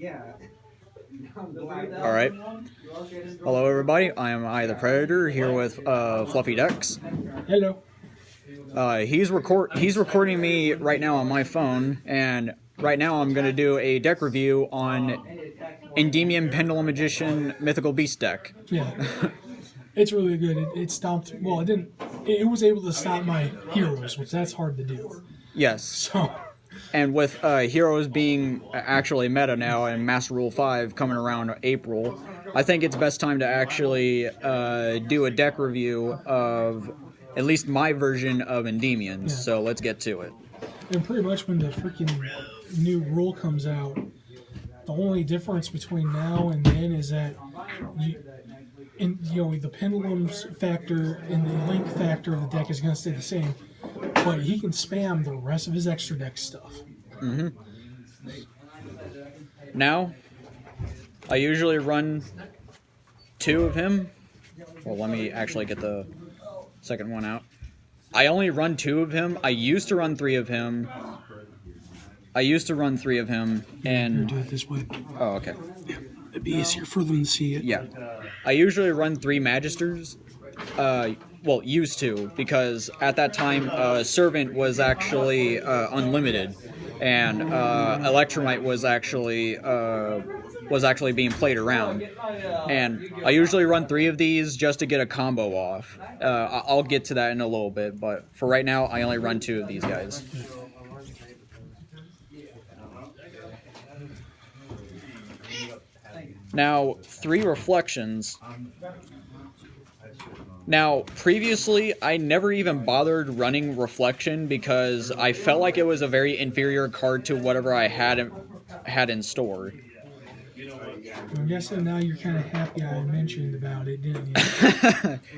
All right. Hello, everybody. I am the Predator here with Fluffy Dex. Hello. He's recording me right now on my phone, and right now I'm going to do a deck review on Endymion Pendulum Magician Mythical Beast deck. Yeah, it's really good. It stopped. Well, it didn't. It was able to stop my heroes, which that's hard to do. Yes. So. And with Heroes being actually meta now and Master Rule 5 coming around April, I think it's best time to actually do a deck review of at least my version of Endymion. Yeah. So let's get to it. And pretty much when the freaking new rule comes out, the only difference between now and then is that the pendulums factor and the link factor of the deck is going to stay the same, but he can spam the rest of his extra deck stuff. Mm-hmm. Now, I usually run 2 of him. Well, let me actually get the second one out. I only run 2 of him. I used to run 3 of him. And do it this way. Oh, okay. Yeah, it'd be easier for them to see it. Yeah, I usually run 3 Magisters. Well, used to, because at that time, Servant was actually unlimited, and Electromite was actually being played around. And I usually run 3 of these just to get a combo off. I'll get to that in a little bit, but for right now, I only run 2 of these guys. Now, 3 reflections. Now, previously, I never even bothered running Reflection because I felt like it was a very inferior card to whatever I had in store. I'm guessing now you're kind of happy I mentioned about it, didn't you?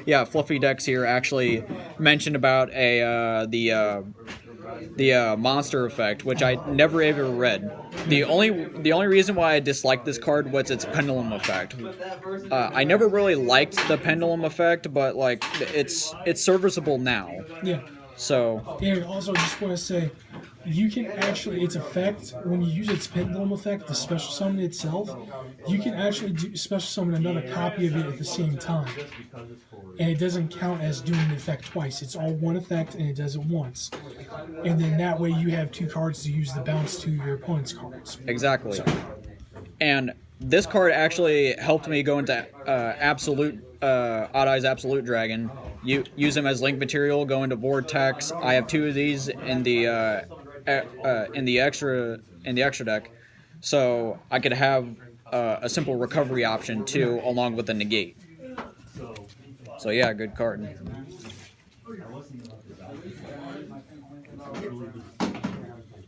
Yeah, Fluffy Dex here actually mentioned about the monster effect, which I never ever read. The only reason why I disliked this card was its pendulum effect. I never really liked the pendulum effect, but like it's serviceable now. Yeah. So. And also, just want to say, you can actually, its effect, when you use its pendulum effect, the special summon itself, you can actually special summon another copy of it at the same time. And it doesn't count as doing the effect twice. It's all one effect, and it does it once. And then that way you have 2 cards to use the bounce to your opponent's cards. Exactly. So. And this card actually helped me go into Odd Eyes Absolute Dragon. Use them as link material, go into Vortex. I have 2 of these in the extra deck, so I could have a simple recovery option too, along with the negate. So yeah, good card.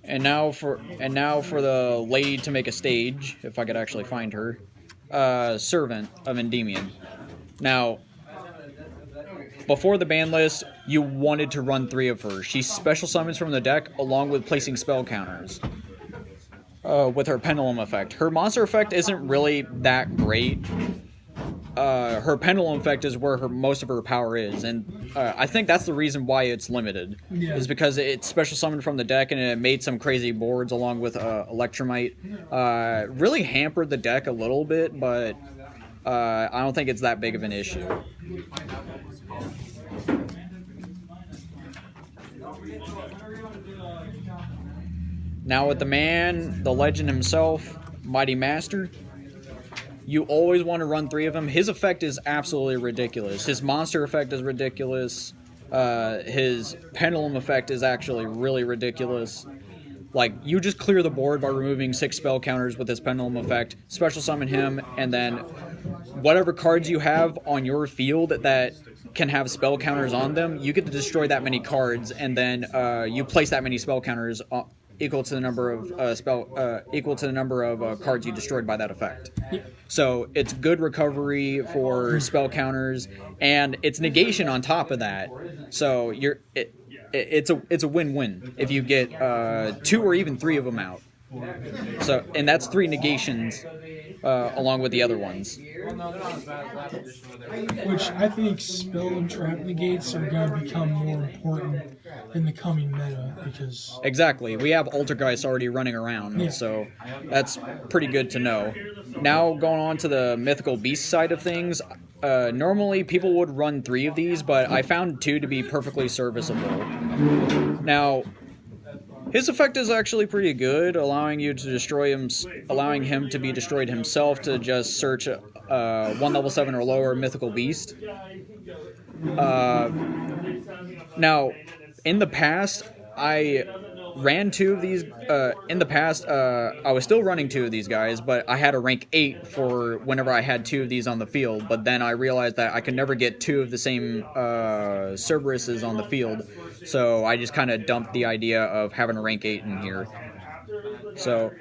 And now for the lady to make a stage, if I could actually find her, Servant of Endymion. Now, before the ban list, you wanted to run 3 of her. She special summons from the deck along with placing spell counters with her pendulum effect. Her monster effect isn't really that great. Her pendulum effect is where most of her power is, and I think that's the reason why it's limited. Yeah. Is because it's special summoned from the deck and it made some crazy boards along with Electromite. Really hampered the deck a little bit, but I don't think it's that big of an issue. Now with the man, the legend himself, Mighty Master, you always want to run 3 of him. His effect is absolutely ridiculous. His monster effect is ridiculous. His pendulum effect is actually really ridiculous. Like, you just clear the board by removing 6 spell counters with his pendulum effect, special summon him, and then whatever cards you have on your field that can have spell counters on them, you get to destroy that many cards, and then you place that many spell counters equal to the number of cards you destroyed by that effect. So it's good recovery for spell counters, and it's negation on top of that. So it's a win-win if you get 2 or even 3 of them out. So, and that's 3 negations. along with the other ones. Which I think spell and trap negates are going to become more important in the coming meta because Exactly. We have Altergeist already running around, Yeah. so that's pretty good to know. Now, going on to the mythical beast side of things, normally people would run 3 of these, but I found 2 to be perfectly serviceable. Now, his effect is actually pretty good, allowing you to destroy him, allowing him to be destroyed himself to just search 1 level 7 or lower mythical beast. Now, in the past, I ran 2 of these. In the past, I was still running 2 of these guys, but I had a rank 8 for whenever I had 2 of these on the field. But then I realized that I could never get 2 of the same Cerberuses on the field, so I just kind of dumped the idea of having a rank 8 in here. So,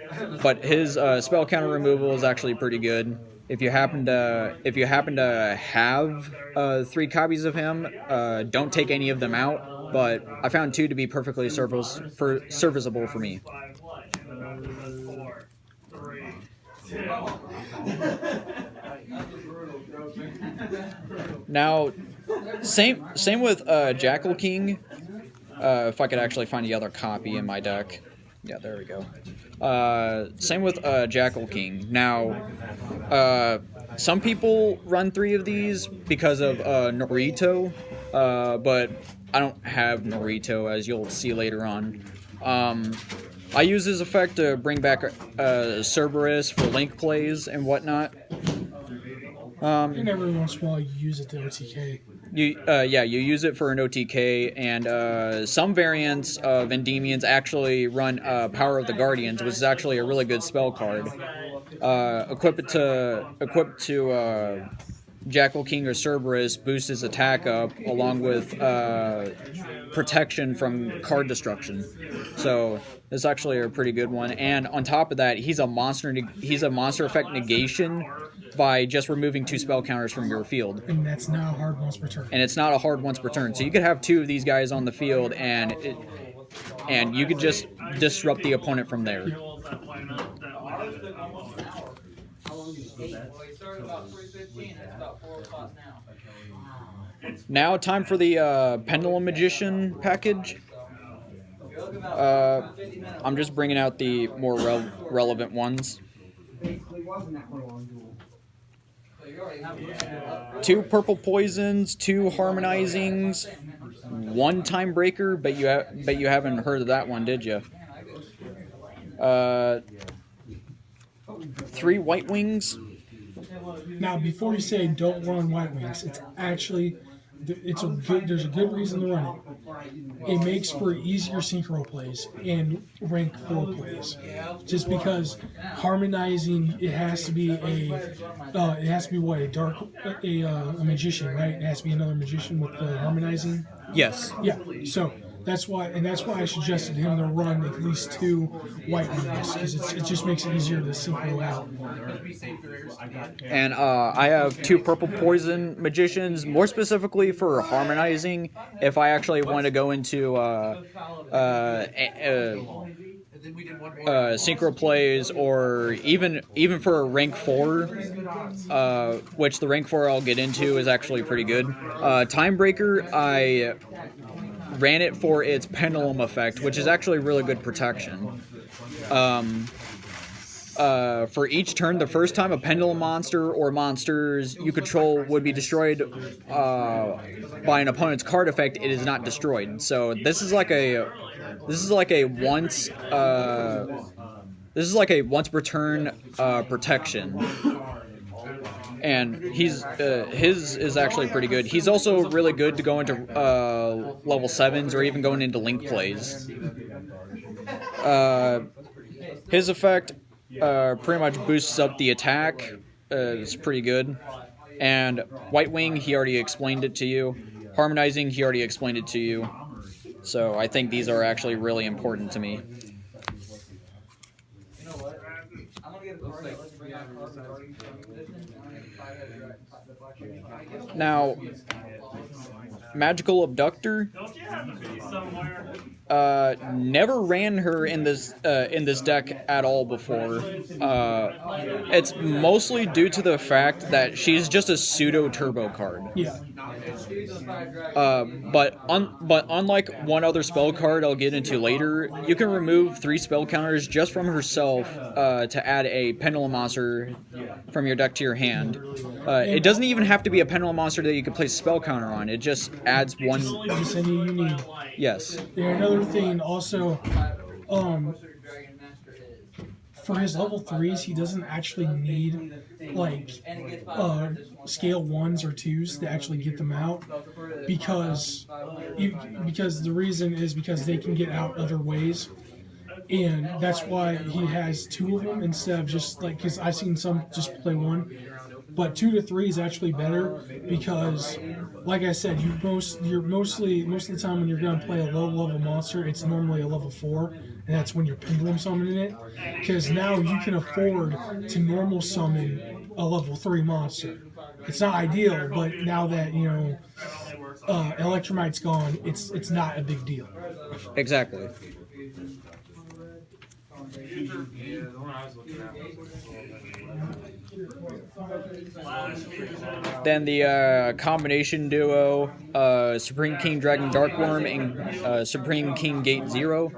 but his spell counter removal is actually pretty good. If you happen to have 3 copies of him, don't take any of them out. But I found 2 to be perfectly serviceable for me. Now, same with Jackal King. If I could actually find the other copy in my deck. Yeah, there we go. Same with Jackal King. Now, some people run 3 of these because of Norito, but I don't have Norito, as you'll see later on. I use his effect to bring back Cerberus for link plays and whatnot. and every once in a while you use it to OTK. You use it for an OTK, and some variants of Endymions actually run Power of the Guardians, which is actually a really good spell card. Equip it to Jackal King or Cerberus, boosts his attack up, along with protection from card destruction. So it's actually a pretty good one. And on top of that, he's a monster effect negation by just removing 2 spell counters from your field. And that's not a hard once per turn. And it's not a hard once per turn. So you could have 2 of these guys on the field, and you could just disrupt the opponent from there. Now, time for the Pendulum Magician package. I'm just bringing out the more relevant ones. 2 purple poisons, 2 harmonizings, 1 time breaker. Bet you haven't heard of that one, did you? 3 white wings. Now, before you say don't run White Wings, it's actually there's a good reason to run it. It makes for easier synchro plays and rank 4 plays. Just because harmonizing, it has to be a magician, right? It has to be another magician with the harmonizing. Yes. Yeah. So that's why I suggested him to run at least 2 White Wings because it just makes it easier to synchro out. And I have 2 purple poison magicians, more specifically for harmonizing. If I actually want to go into synchro plays, or even for a rank 4, which the rank 4 I'll get into is actually pretty good. Timebreaker, I ran it for its pendulum effect, which is actually really good protection. For each turn, the first time a pendulum monster or monsters you control would be destroyed by an opponent's card effect, it is not destroyed. So this is like a once per turn protection. And his is actually pretty good. He's also really good to go into level 7s or even going into link plays. His effect pretty much boosts up the attack. It's pretty good. And White Wing, he already explained it to you. Harmonizing, he already explained it to you. So I think these are actually really important to me. Now, Magical Abductor. Never ran her in this deck at all before. It's mostly due to the fact that she's just a pseudo turbo card. Yeah. But unlike one other spell card I'll get into later, you can remove 3 spell counters just from herself to add a Pendulum monster from your deck to your hand. It doesn't even have to be a Pendulum monster that you can place a spell counter on. It just adds one. Just any you need. Yes. Yeah, another thing also, for his level 3s, he doesn't actually need like scale 1s or 2s to actually get them out, because the reason is because they can get out other ways, and that's why he has 2 of them instead of just like, because I've seen some just play 1. But 2 to 3 is actually better because, like I said, most of the time when you're going to play a low level monster, it's normally a level 4, and that's when you're pendulum summoning it. Because now you can afford to normal summon a level 3 monster. It's not ideal, but now that Electromite's gone, it's not a big deal. Exactly. Then the combination duo, Supreme King Dragon Darkworm and Supreme King Gate Zero.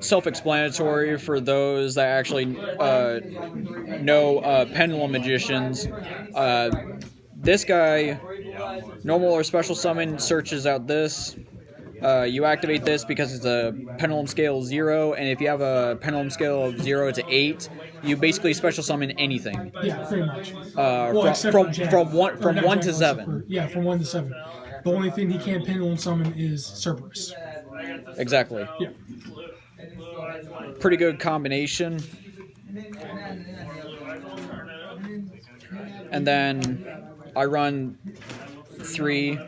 Self-explanatory for those that actually know Pendulum Magicians. This guy, normal or special summon, searches out this. You activate this because it's a pendulum scale 0, and if you have a pendulum scale of 0 to 8, you basically special summon anything. Yeah, pretty much. From 1 to 7. Yeah, from 1 to 7. The only thing he can't pendulum summon is Cerberus. Exactly. Yeah. Pretty good combination. And then I run 3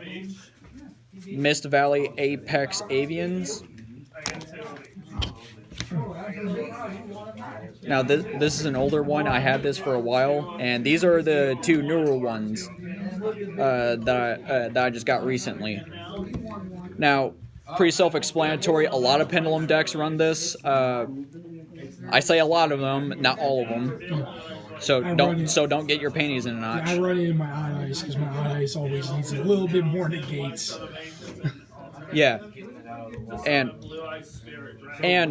Mist Valley Apex Avians. Now this is an older one. I had this for a while, and these are the 2 newer ones that I just got recently. Now, pretty self-explanatory. A lot of Pendulum decks run this. I say a lot of them, not all of them. So don't get your panties in a notch. I run it in my eyes because my eyes always needs a little bit more negates. Yeah, and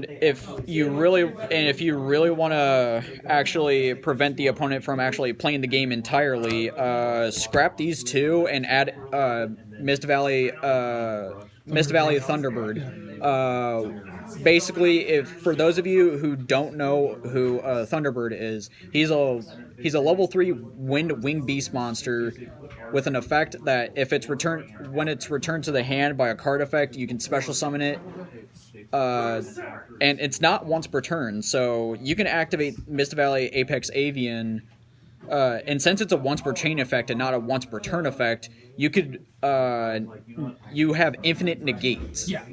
if you really want to actually prevent the opponent from actually playing the game entirely, scrap these 2 and add Mist Valley Thunderbird. Basically, for those of you who don't know who Thunderbird is, he's a level 3 wing beast monster with an effect that when it's returned to the hand by a card effect, you can special summon it. And it's not once per turn, so you can activate Mist Valley Apex Avian, and since it's a once per chain effect and not a once per turn effect, you have infinite negates. Yeah.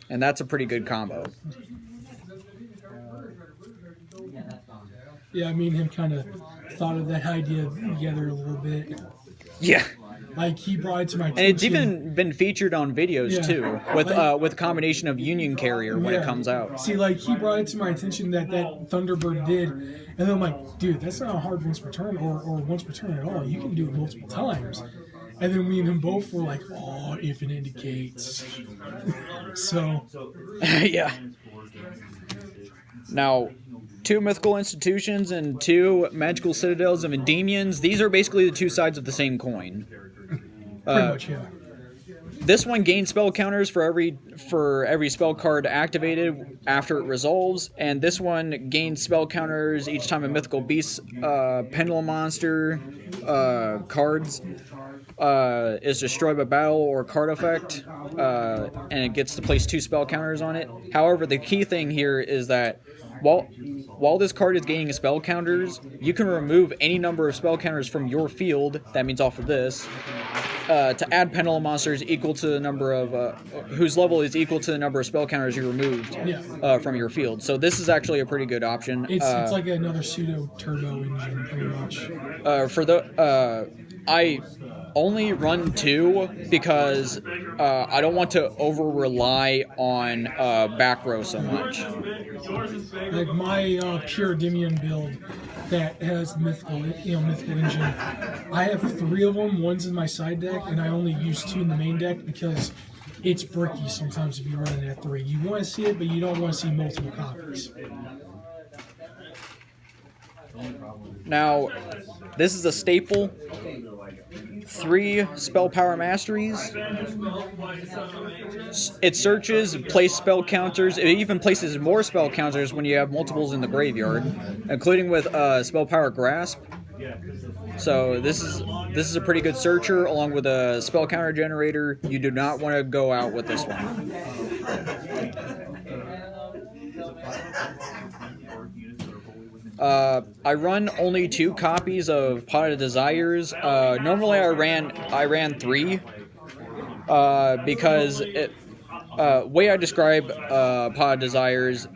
And that's a pretty good combo. Yeah, me and him kind of thought of that idea together a little bit. Yeah. Like, he brought it to my attention. And it's even been featured on videos too, with a combination of Union Carrier when it comes out. See, like, he brought it to my attention that Thunderbird did, and then I'm like, dude, that's not a hard once per turn or once per turn at all. You can do it multiple times. And then me and him both were like, oh, if it indicates. So. Yeah. Now, 2 mythical institutions and 2 magical citadels of Endymions. These are basically the 2 sides of the same coin. Pretty much, yeah. This one gains spell counters for every spell card activated after it resolves, and this one gains spell counters each time a mythical beast pendulum monster cards is destroyed by battle or card effect, and it gets to place 2 spell counters on it. However, the key thing here is that while this card is gaining spell counters, you can remove any number of spell counters from your field, that means off of this, to add pendulum monsters equal to the number of whose level is equal to the number of spell counters you removed from your field. So this is actually a pretty good option. It's like another pseudo turbo engine, pretty much. only run 2 because I don't want to over rely on back row so much. Like my pure Endymion build that has mythical engine. I have 3 of them. One's in my side deck, and I only use 2 in the main deck because it's bricky sometimes if you run it at 3. You want to see it, but you don't want to see multiple copies. Now, this is a staple. 3 spell power masteries. It searches, places spell counters. It even places more spell counters when you have multiples in the graveyard, including with spell power grasp. So this is a pretty good searcher, along with a spell counter generator. You do not want to go out with this one. I run only 2 copies of Pot of Desires. Normally I ran 3 because way I describe Pot of Desires,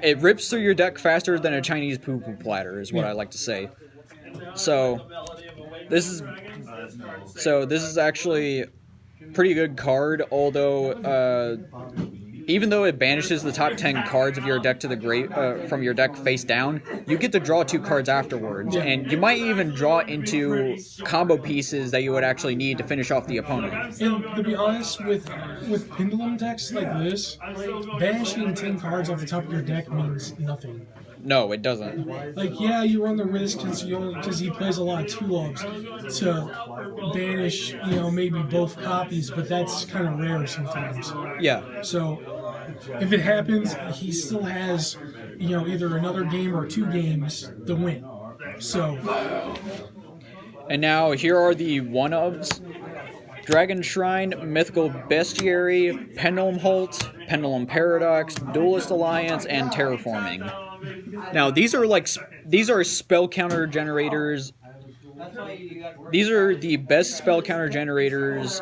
it rips through your deck faster than a Chinese poo-poo platter is what I like to say. So this is actually a pretty good card, although even though it banishes the top 10 cards of your deck to the grave from your deck face down, you get to draw 2 cards afterwards, and you might even draw into combo pieces that you would actually need to finish off the opponent. And to be honest, with pendulum decks like this, banishing 10 cards off the top of your deck means nothing. No, it doesn't. Like, yeah, you run the risk because he plays a lot of 2-loves to banish, maybe both copies, but that's kind of rare sometimes. Yeah. So if it happens, he still has, either another game or 2 games to win. So. And now here are the one-ofs. Dragon Shrine, Mythical Bestiary, Pendulum Holt, Pendulum Paradox, Duelist Alliance, and Terraforming. Now these are spell counter generators. These are the best spell counter generators,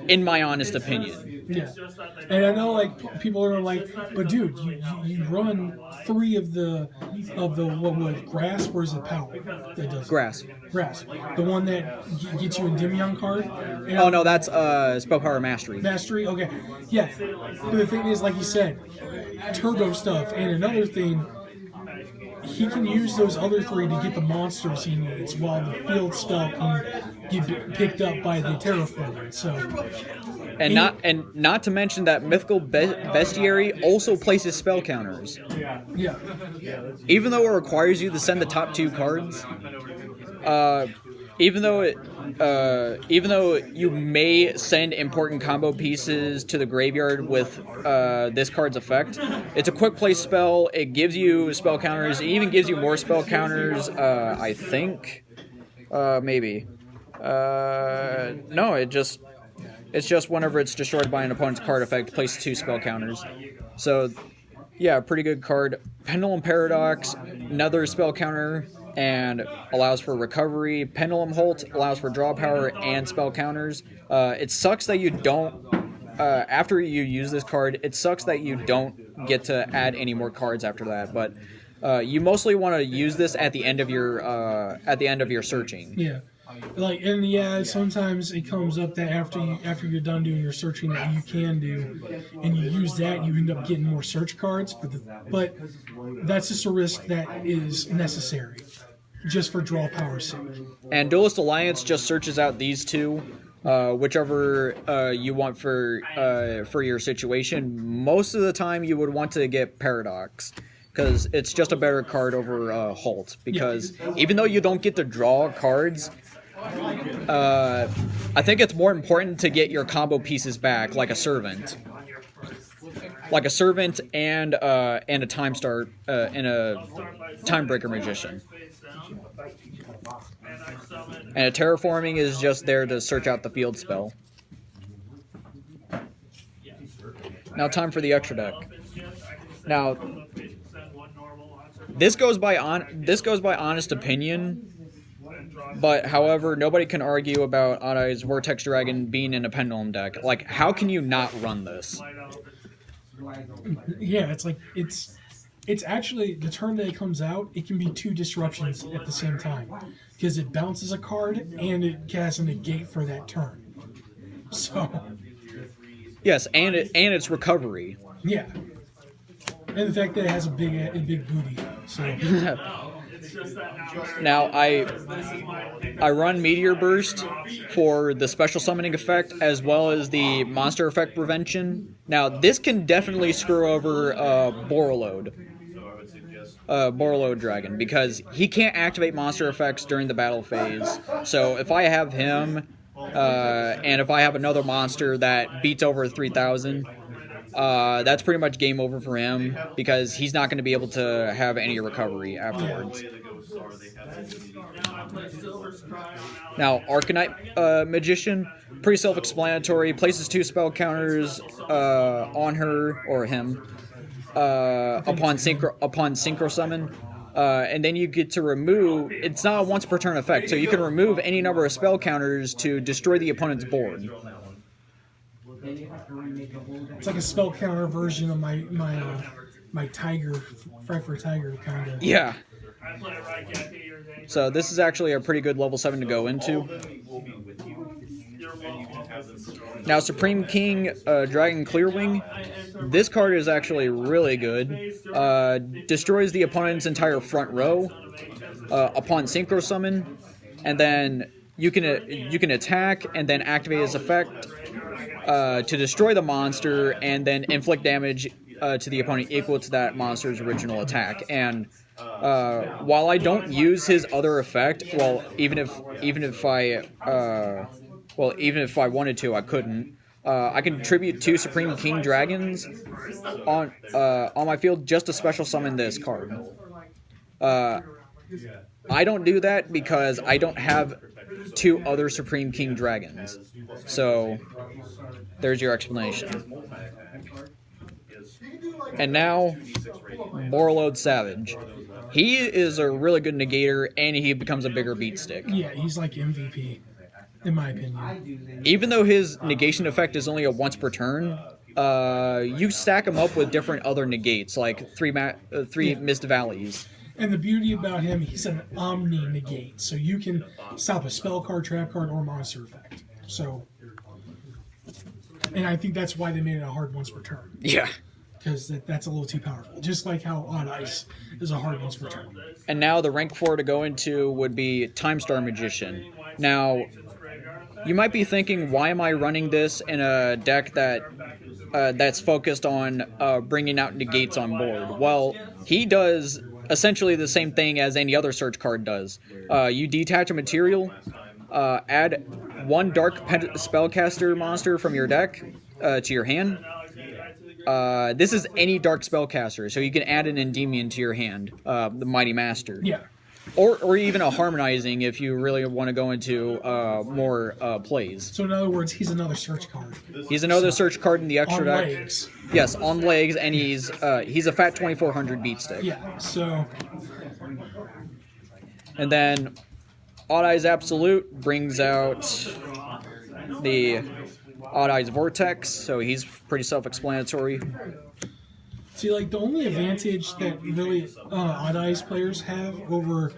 in my honest opinion. Yeah, and I know people are like, but dude, you run 3 of the what grasp, or is it power that does Grasp, the one that gets you a Endymion card. And oh no, that's spell power mastery. Mastery, okay, yeah. But the thing is, like you said, turbo stuff, and another thing. He can use those other 3 to get the monsters he needs, while the field spell can get picked up by the terraforming. So, and not to mention that Mythical Bestiary also places spell counters. Yeah. Even though it requires you to send the top 2 cards, even though you may send important combo pieces to the graveyard with this card's effect, it's a quick play spell. It gives you spell counters. It even gives you more spell counters. I think, maybe. No, it's just whenever it's destroyed by an opponent's card effect, place 2 spell counters. So, yeah, pretty good card. Pendulum Paradox, another spell counter, and allows for recovery. Pendulum Holt allows for draw power and spell counters. It sucks that you don't, after you use this card, it sucks that you don't get to add any more cards after that, but you mostly want to use this at the end of your searching. Yeah. Sometimes it comes up that after you're done doing your searching that you can do, and you use that, you end up getting more search cards. But that's just a risk that is necessary, just for draw power's sake. And Duelist Alliance just searches out these 2, whichever you want for your situation. Most of the time, you would want to get Paradox, because it's just a better card over Holt. Because even though you don't get to draw cards, I think it's more important to get your combo pieces back, like a Servant. And a Time Start and a Timebreaker Magician. And a Terraforming is just there to search out the field spell. Now time for the extra deck. Now this goes by honest opinion. But, however, nobody can argue about Adai's Vortex Dragon being in a Pendulum deck. Like, how can you not run this? Yeah, it's It's actually the turn that it comes out. It can be 2 disruptions at the same time because it bounces a card and it casts a negate for that turn. So Yes, and it's recovery. yeah, and the fact that it has a big booty. So Now I run Meteor Burst for the special summoning effect as well as the monster effect prevention. Now this can definitely screw over Borreload Dragon, because he can't activate monster effects during the battle phase. So if I have him, and if I have another monster that beats over 3,000, that's pretty much game over for him, because he's not going to be able to have any recovery afterwards. Now, Arcanite Magician, pretty self-explanatory. Places 2 spell counters on her or him upon synchro summon. And then you get to remove. It's not a once per turn effect, so you can remove any number of spell counters to destroy the opponent's board. it's like a spell counter version of my Tiger, Frankfurt Tiger kind of. Yeah. So this is actually a pretty good level 7 to go into. Now, Supreme King Dragon Clearwing. This card is actually really good. Destroys the opponent's entire front row upon synchro summon, and then you can attack and then activate his effect to destroy the monster and then inflict damage to the opponent equal to that monster's original attack. And while I don't use his other effect, well, even if I wanted to, I couldn't. I can tribute 2 Supreme King Dragons on my field just to special summon this card. I don't do that because I don't have 2 other Supreme King Dragons. So there's your explanation. And now, Borreload Savage. He is a really good negator, and he becomes a bigger beat stick. Yeah, he's like MVP, in my opinion. Even though his negation effect is only a once per turn, you stack him up with different other negates, like 3 Mist Valleys. And the beauty about him, he's an omni negate, so you can stop a spell card, trap card, or monster effect. So, and I think that's why they made it a hard once per turn. Yeah. Because that's a little too powerful. Just like how Odd Ice is a hard once per turn. And now the rank 4 to go into would be Time Star Magician. Now, you might be thinking, why am I running this in a deck that's focused on bringing out negates on board? Well, he does essentially the same thing as any other search card does. You detach a material, add 1 Dark Spellcaster monster from your deck to your hand. This is any dark spellcaster, so you can add an Endymion to your hand, the Mighty Master. Yeah. Or even a Harmonizing if you really want to go into more plays. So in other words, he's another search card. He's another search card in the extra On deck. legs. Yes, on legs, and he's a fat 2400 beat stick. Yeah, so... And then Odd Eyes Absolute brings out the Odd Eyes Vortex, so he's pretty self-explanatory. See, like, the only advantage that really Odd Eyes players have over,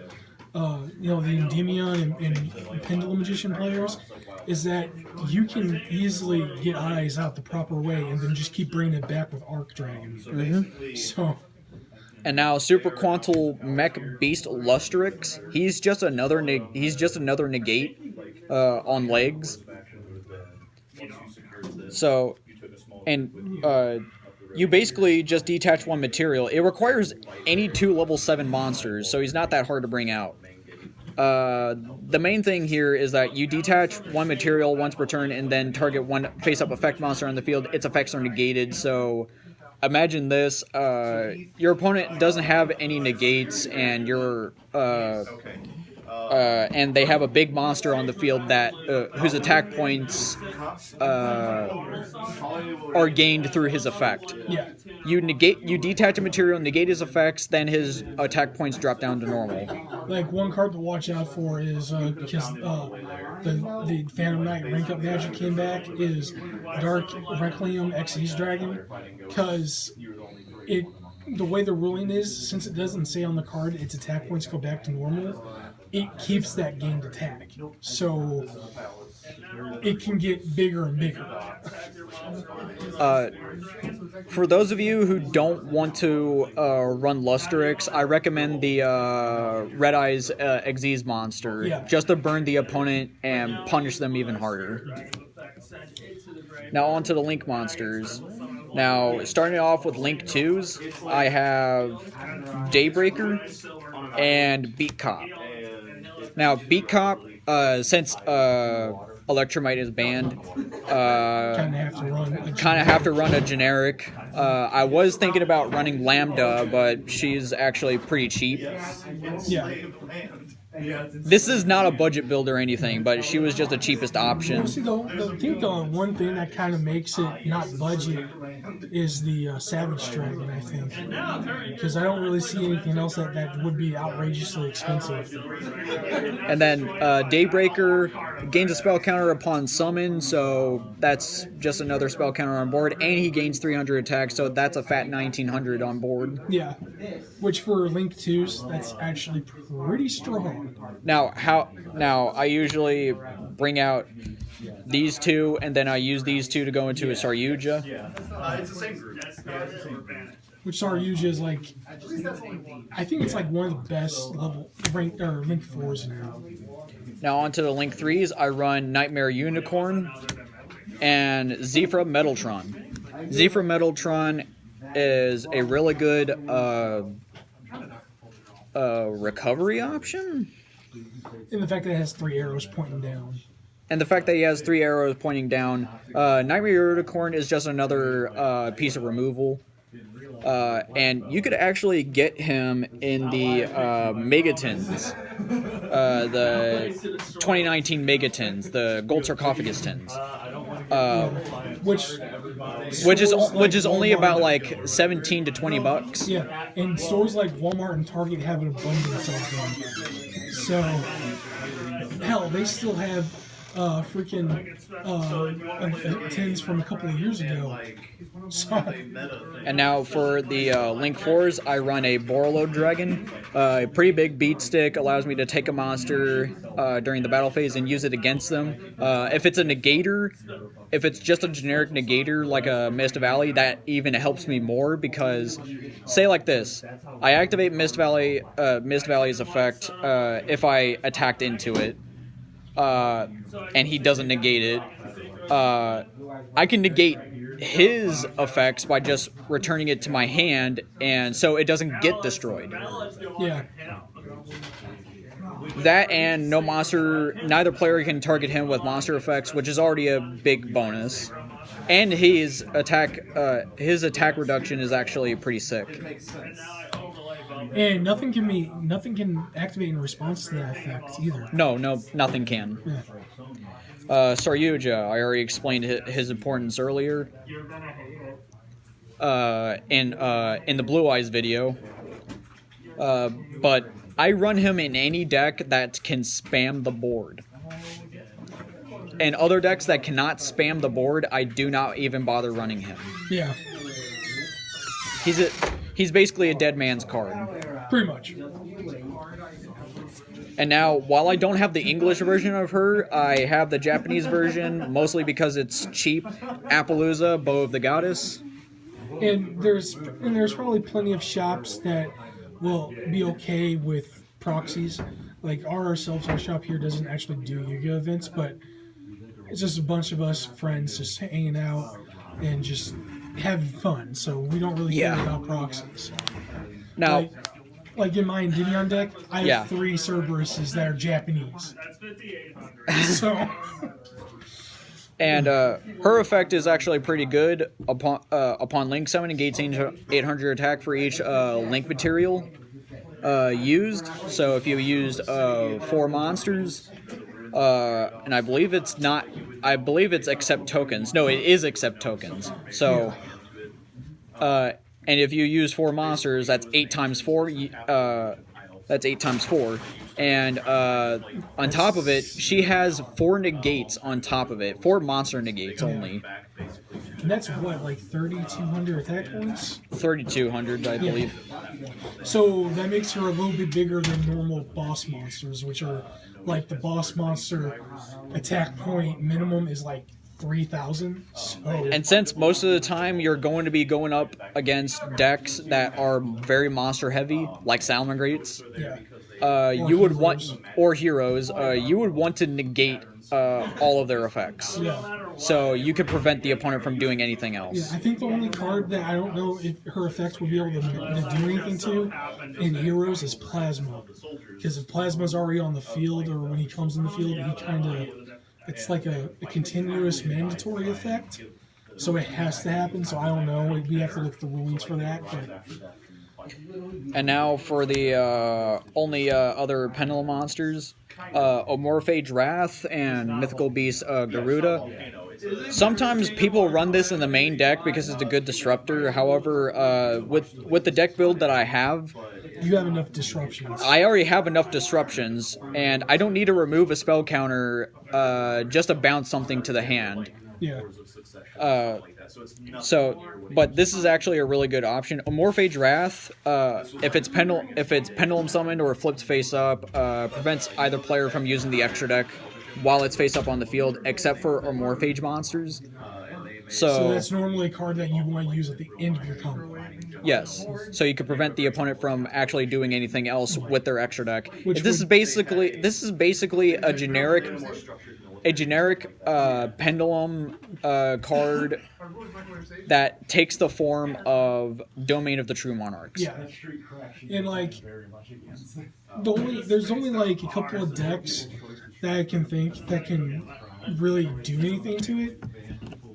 the Endymion and Pendulum Magician players is that you can easily get Odd Eyes out the proper way and then just keep bringing it back with Arc Dragon. Mm-hmm. So... And now Super Quantal Mech Beast Lustrix. He's just another negate on legs. So, and you basically just detach 1 material. It requires any 2 level 7 monsters, so he's not that hard to bring out. The main thing here is that you detach 1 material once per turn and then target 1 face-up effect monster on the field. Its effects are negated, so imagine this. Your opponent doesn't have any negates, and and they have a big monster on the field that whose attack points are gained through his effect. Yeah. You detach a material, negate his effects, then his attack points drop down to normal. Like, one card to watch out for is, because the Phantom Knight rank up magic came back, is Dark Requiem Xyz Dragon, because the way the ruling is, since it doesn't say on the card its attack points go back to normal, it keeps that gained attack. So it can get bigger and bigger. For those of you who don't want to run Lustrix, I recommend the Red Eyes Xyz monster, Yeah. just to burn the opponent and punish them even harder. Now on to the Link monsters. Now, starting off with Link 2s, I have Daybreaker and Beat Cop. Now, Beat Cop, since Electromite is banned, kind of have to run a generic. I was thinking about running Lambda, but she's actually pretty cheap. Yeah. This is not a budget build or anything, but she was just the cheapest option. Well, see, I think the one thing that kind of makes it not budget is the Savage Dragon, I think. Because I don't really see anything else that would be outrageously expensive. And then Daybreaker gains a spell counter upon summon, so that's just another spell counter on board. And he gains 300 attack, so that's a fat 1900 on board. Yeah. Which for Link 2s, that's actually pretty strong. Now, I usually bring out these two, and then I use these two to go into a Saryuja. It's the same group. Which Saryuja is like, I think it's like one of the best level rank or Link 4s now. Now onto the Link 3s, I run Nightmare Unicorn and Zephyr Metaltron. Zephyr Metaltron is a really good recovery option. And the fact that it has 3 arrows pointing down. And the fact that he has 3 arrows pointing down. Nightmare Unicorn is just another piece of removal. And you could actually get him in the Megatins. The 2019 Megatins, the Gold Sarcophagus Tins. Which is only about like 17 to 20 bucks. Yeah, and stores like Walmart and Target have an abundance of them. So, hell, they still have freaking tins from a couple of years ago. So. And now for the Link 4s, I run a Borreload Dragon. A pretty big beat stick allows me to take a monster during the battle phase and use it against them. If it's a negator, if it's just a generic negator like a Mist Valley, that even helps me more because, say like this, I activate Mist Valley's effect if I attacked into it, and he doesn't negate it. I can negate his effects by just returning it to my hand, and so it doesn't get destroyed. Yeah. That and neither player can target him with monster effects, which is already a big bonus. And his attack reduction is actually pretty sick. And nothing can activate in response to that effect either. No, nothing can. Yeah. Saryuja, I already explained his importance earlier. In the Blue Eyes video. But I run him in any deck that can spam the board. And other decks that cannot spam the board, I do not even bother running him. Yeah. He's basically a dead man's card. Pretty much. And now, while I don't have the English version of her, I have the Japanese version, mostly because it's cheap. Appaloosa, Bow of the Goddess. And there's probably plenty of shops that will be okay with proxies. Like our shop here doesn't actually do Yu-Gi-Oh events, but it's just a bunch of us friends just hanging out and just having fun. So we don't really care about proxies. Now, like in my Endymion deck, I have 3 Cerberuses that are Japanese. So. And her effect is actually pretty good. Upon Link Summon, it gains 800 attack for each Link material used. So if you used 4 monsters, and I believe it's accept tokens. No, it is accept tokens. So, and if you use 4 monsters, that's 8 times 4. That's 8 times 4. And on top of it, she has 4 negates on top of it. 4 monster negates only. And that's what, like 3,200 attack points? 3,200, I believe. So that makes her a little bit bigger than normal boss monsters, which are like the boss monster attack point minimum is like 3,000. So And since most of the time you're going to be going up against decks that are very monster heavy, like Salamangreats, yeah, you would heroes. want, or heroes, you would want to negate all of their effects. Yeah. So you could prevent the opponent from doing anything Yeah, else. I think the only card that I don't know if her effects would be able to do anything to in Heroes is Plasma. Because if Plasma's already on the field or when he comes in the field, he kind of, it's like a continuous mandatory effect. So it has to happen, so I don't know. We have to look at the rulings for that. But And now for the only other Pendulum monsters, Omorphage Wrath and Mythical Beast Garuda. Sometimes people run this in the main deck because it's a good disruptor. However, with the deck build that I have, you have enough disruptions. I already have enough disruptions, and I don't need to remove a spell counter just to bounce something to the hand. Yeah. But this is actually a really good option. Omorphage Wrath, if it's pendulum summoned or flipped face up, prevents either player from using the extra deck while it's face up on the field, except for Omorphage monsters. So that's normally a card that you want to use at the end of your combo. Yes, so you could prevent the opponent from actually doing anything else with their extra deck. Which This is basically a generic pendulum card that takes the form of Domain of the True Monarchs. Yeah, and like there's only like a couple of decks that I can think that can really do anything to it.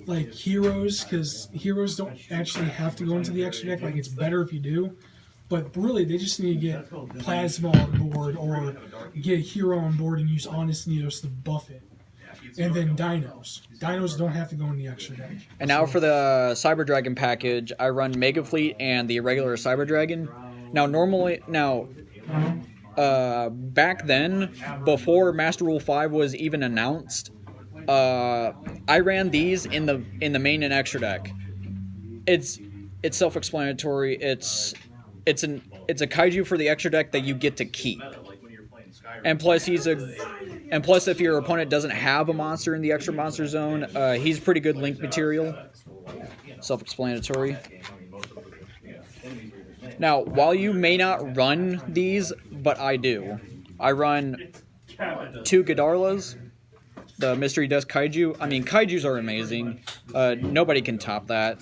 Like Heroes, because Heroes don't actually have to go into the extra deck. Like it's better if you do, but really they just need to get Plasma on board or get a hero on board and use Honest Neos to buff it. And then Dinos. Dinos don't have to go in the extra deck. And now for the Cyber Dragon package, I run Mega Fleet and the regular Cyber Dragon. Back then, before Master Rule 5 was even announced, I ran these in the main and extra deck. It's self-explanatory. It's a kaiju for the extra deck that you get to keep. And plus if your opponent doesn't have a monster in the extra monster zone, he's pretty good link material. Self-explanatory. Now, while you may not run these, but I do. I run 2 Godarlas, the Mystery Dust Kaiju. I mean, Kaijus are amazing. Nobody can top that.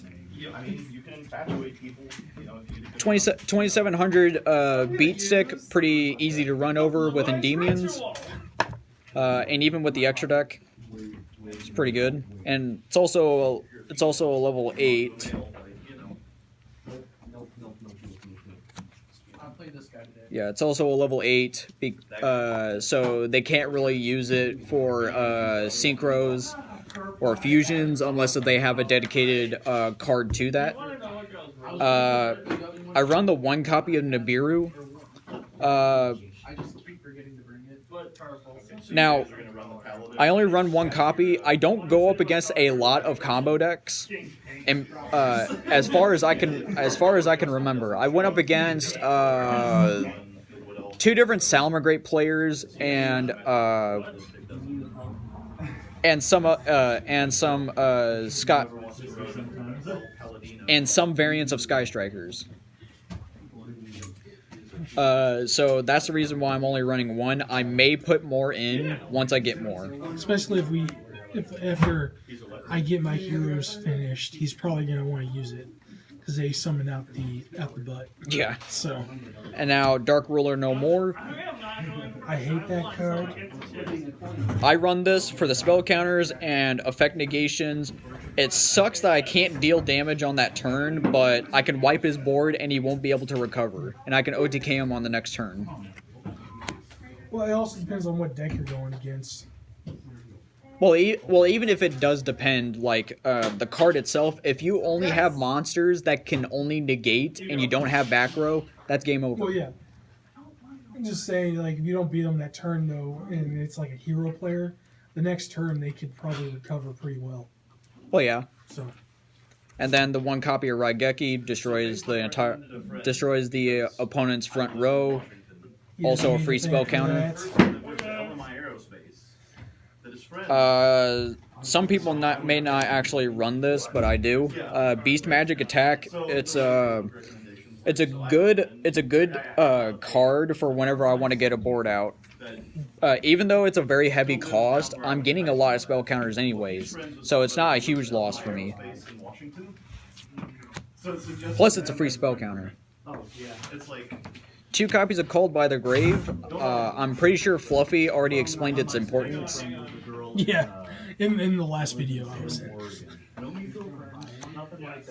2700 beat stick, pretty easy to run over with Endymions. And even with the extra deck, it's pretty good. And it's also a level 8. Yeah, it's also a level 8, so they can't really use it for synchros or fusions unless they have a dedicated card to that. I run the 1 copy of Nibiru. Now, I only run 1 copy. I don't go up against a lot of combo decks. And as far as I can remember, I went up against 2 different Salamangreat players and some variants of Sky Strikers. So that's the reason why I'm only running 1. I may put more in once I get more. Especially if after I get my heroes finished, he's probably gonna want to use it because they summon out the butt. Yeah. So. And now Dark Ruler No More. I hate that card. I run this for the spell counters and effect negations. It sucks that I can't deal damage on that turn, but I can wipe his board and he won't be able to recover. And I can OTK him on the next turn. Well, it also depends on what deck you're going against. Well, even if it does depend, like, the card itself, if you only have monsters that can only negate and you don't have back row, that's game over. Well, yeah. I'm just saying, like, if you don't beat them that turn, though, and it's like a hero player, the next turn they could probably recover pretty well. Well, yeah. So. And then the one copy of Raigeki destroys the opponent's front row. Also a free spell counter. Some people may not actually run this, but I do. Beast Magic Attack. It's a good card for whenever I want to get a board out. Even though it's a very heavy cost, I'm getting a lot of spell counters anyways, so it's not a huge loss for me. Plus, it's a free spell counter. 2 copies of Called by the Grave. I'm pretty sure Fluffy already explained its importance. Yeah, in the last video I was in.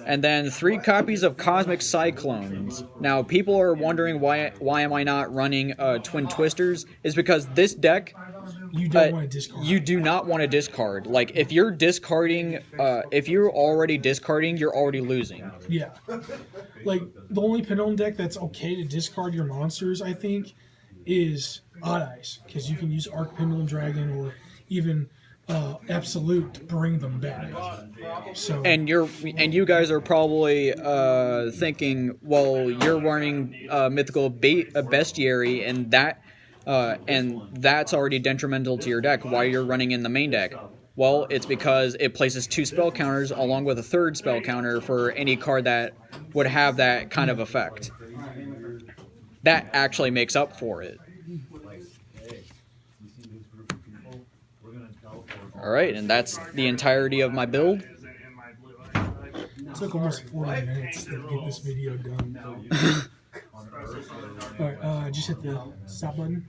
And then 3 copies of Cosmic Cyclones. Now, people are wondering why am I not running Twin Twisters? Is because this deck, you don't want to discard. You do not want to discard. Like, if you're discarding, if you're already discarding, you're already losing. Yeah. Like, the only Pendulum deck that's okay to discard your monsters, I think, is Odd Eyes. Because you can use Arc Pendulum Dragon or even Absolute to bring them back. So and you guys are probably thinking, well, you're running Mythical Bestiary, and that's already detrimental to your deck. Why you're running in the main deck? Well, it's because it places 2 spell counters along with a 3rd spell counter for any card that would have that kind of effect. That actually makes up for it. Alright, and that's the entirety of my build. It took almost 40 minutes to get this video done. Alright, just hit the stop button.